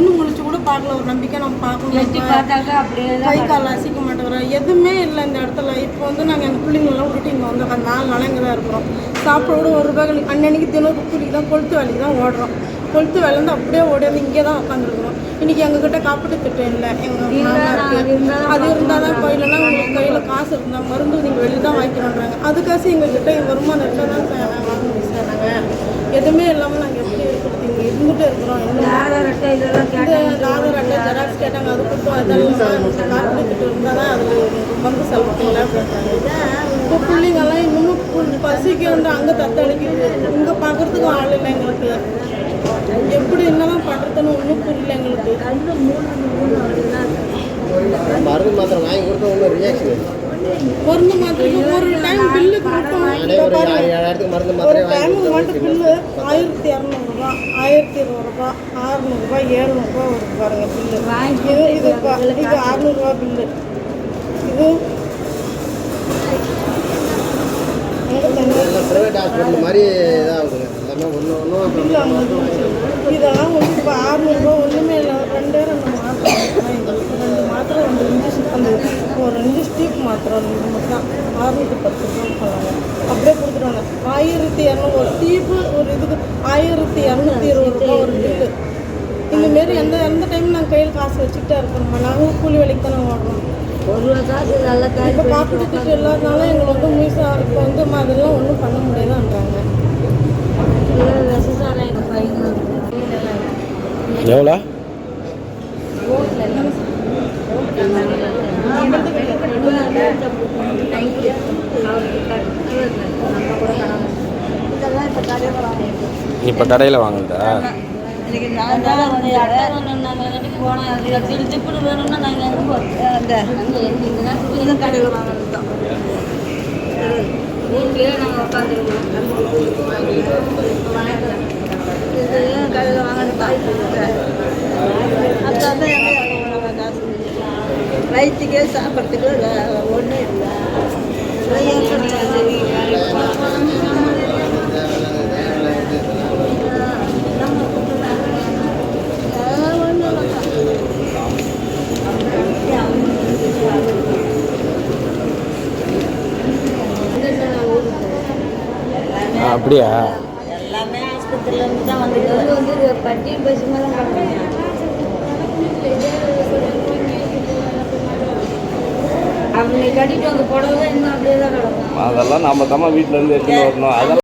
இன்னும் முழிச்சு கூட பார்க்கல, ஒரு நம்பிக்கை நம்ம பார்க்கணும். கை கால் அசைக்க மாட்டேங்கிறோம், எதுவுமே இல்லை இந்த இடத்துல. இப்போ வந்து நாங்கள் எங்கள் பிள்ளைங்களெல்லாம் விட்டுட்டு இங்கே வந்து 4 நாளாக இங்கே தான் இருக்கிறோம். சாப்பிட கூட ₹1 அன்னன்னைக்கு தினம் கூலிக்கு தான், கொளுத்து வேலைக்கு தான் ஓடுறோம். கொளுத்து வேலை வந்து அப்படியே ஓடியாந்து இங்கே தான் உட்காந்துருக்கணும். இன்றைக்கி எங்ககிட்ட காப்பீட்டு திட்டம் இல்லை, எங்கள் மாமனாருக்கு. அது இருந்தால் தான் கோயிலனா உங்களுக்கு கையில் காசு இருந்தால் மருந்து நீங்கள் வெளியே தான் வாங்கிக்கணுன்றாங்க. அதுக்காசு எங்ககிட்ட வருமானம் இருந்தால் தான் சார் நாங்கள் வாங்க முடியும் சார். நாங்கள் எதுவுமே இல்லாமல் நாங்கள் எப்படி இருக்கிறது, இங்கே இருந்துகிட்டே இருக்கிறோம். ஆதார் அட்டை, ஜெராக்ஸ் கேட்டாங்க, அது கொடுத்தோம். அதெல்லாம் காப்பீட்டு திட்டம் இருந்தால் தான் அதில் வந்து செலவுக்குங்களா அப்படின்றாங்க. இப்போ பிள்ளைங்கெல்லாம் இன்னமும் பசிக்கு வந்து அங்கே தத்தளிக்குது, இங்கே பார்க்குறதுக்கு ஆள் இல்லை எங்களுக்கு. எப்படி என்னதான் பண்ணுறதுன்னு ஒன்றும் புரியல எங்களுக்கு. மருந்து மாத்திரை வாங்கி கொடுத்தா ஒன்றும் ரியாக்ஷன் மருந்து மாத்திரைக்கு ஒரு டைம் பில்லு கொடுத்தோம். ஒரு டைமுக்கு மட்டும் பில்லு ₹1200, ₹1020, ₹600, ₹700 வருது பாருங்க பில்லு. இது ₹600 பில்லு. இது பிரைவேட் ஹாஸ்பிட்டல் மாதிரி இதாகுதுங்க. எல்லாமே ஒன்று இதெல்லாம் வந்து இப்போ ₹600 ஒன்றுமே இல்லை. 2 மாத்திரை, 2 மாத்திரை, 2 இன்ஜெக்ஷன், அந்த ஒரு 2 ஸ்டீப் மாத்திரை, இது மட்டும் தான் ₹610 சொன்னாங்க. அப்படியே கொடுத்துருவாங்க. 1200 ஒரு ஸ்டீப்பு, ஒரு இதுக்கு ₹1220 ஒரு பில்லு. இந்தமாரி எந்த டைம் நாங்கள் கையில் காசு வச்சுக்கிட்டே இருக்கணுமா? நாங்களும் கூலி வேலைக்கு தானே ஓடுறோம். இப்போ காப்பீட்டு திட்டம் இல்லாதனால எங்களை வந்து மீசா இப்போ வந்து அதெல்லாம் ஒன்றும் பண்ண முடியாதுன்றாங்க. எவ்வளோ இப்போ கடையில் வாங்குறதா? போனோம் திருப்பி வேணும்னா நாங்கள் அந்த கடையில் வாங்கினோம். வீட்லேயே நாங்கள் உட்காந்துருக்கோம். கடையில் வாங்கினது அதான் எங்கள் காசு வயிற்றுக்கே சாப்பிட்றதுக்கு ஒன்றும் இல்லை. அப்படியா? எல்லாமே ஆஸ்பத்திரியிலேருந்து தான் வந்து பட்டி பசுமா தான் பண்ணுறாங்க. அவங்க கட்டிட்டு வந்து புடவை இன்னும் அப்படியே தான் கிடக்கும். அதெல்லாம் நம்ம தான் வீட்டிலேருந்து எடுத்துகிட்டு வரணும். அதெல்லாம்